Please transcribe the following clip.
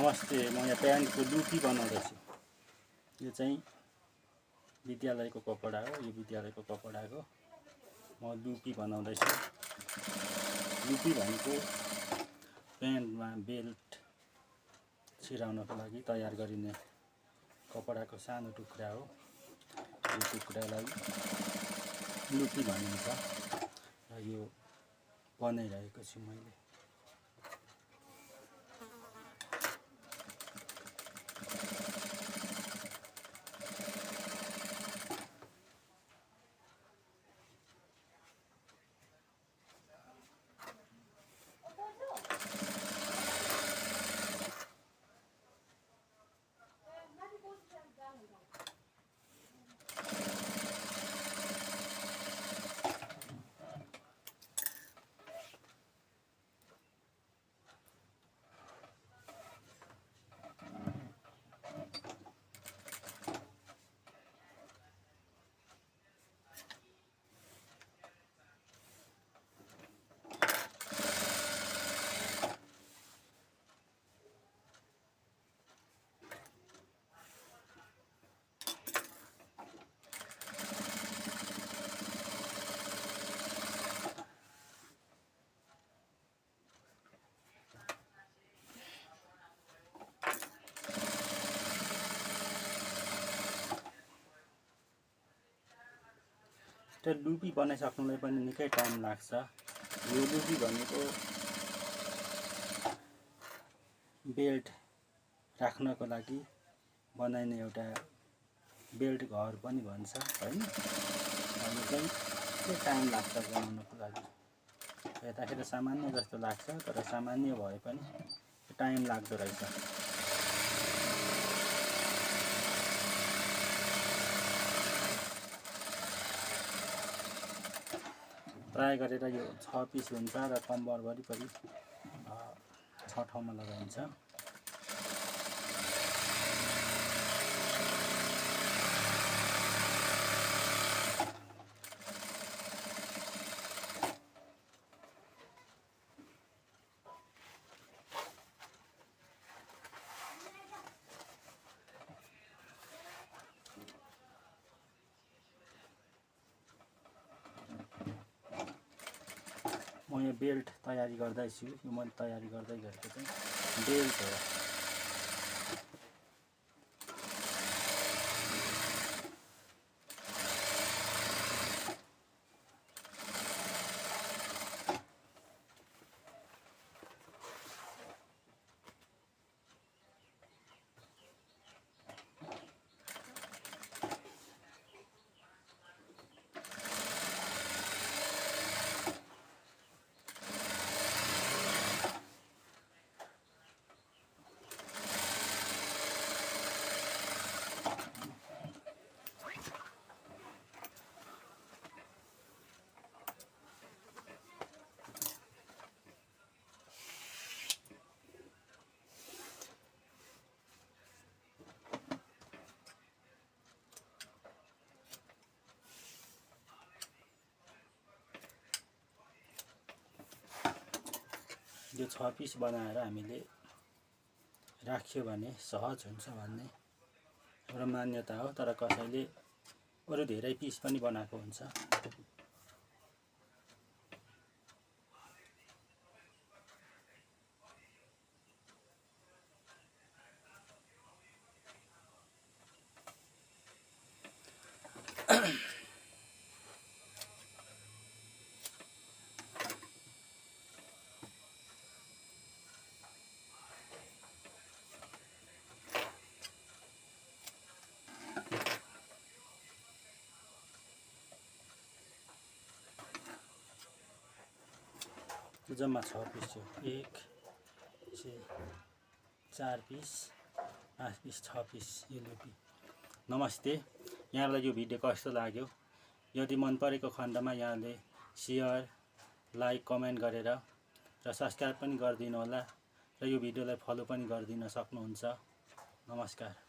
नमस्ते, म यहाँ प्यान्टको लुकी बनाउँदैछु। यो चाहिँ विद्यालयको कपडा हो। यो विद्यालयको कपडाको म लुकी बनाउँदैछु। लुकी भनेको प्यान्टमा बेल्ट छिराउनको लागि तयार गरिने कपडाको सानो टुक्रा हो। यो टुक्रालाई लुकी भनिन्छ र यो बनाइरहेको छु मैले। त्यो लुकी बनाइसक्नुलाई पनि निकै टाइम लाग्छ। यो लुकी भनेको बेल्ट राख्नको लागि बनाइने एउटा बेल्ट घर पनि भन्छ हैन। यो चाहिँ के टाइम लाग्छ बनाउनको लागि। हेर्दाखेरि सामान्य जस्तो लाग्छ, तर सामान्य भए पनि टाइम लाग्दो रहेछ। प्राय गरेर यो 6 पिस हुन्छ र कम्बर वरिपरि 6 ठाउँमा लगाइन्छ। म यो बेल्ट तयारी गर्दैछु। यो मैले तयारी गर्दै गरेको चाहिँ बेल्ट हो। यो 6 पिस बनाएर हामीले राख्यो भने सहज हुन्छ भन्ने एउटा मान्यता हो। तर कसैले अरू धेरै पिस पनि बनाएको हुन्छ। जम्मा 6 पिस थियो। 1 2 4 पिस 5 पिस 6 पिस यो लुकी। नमस्ते, यहाँलाई यो भिडियो कस्तो लाग्यो? यदि मन परेको खण्डमा यहाँले शेयर, लाइक, कमेन्ट गरेर र सब्स्क्राइब पनि गरिदिनु होला र यो भिडियोलाई फलो पनि गरिदिन सक्नुहुन्छ। नमस्कार।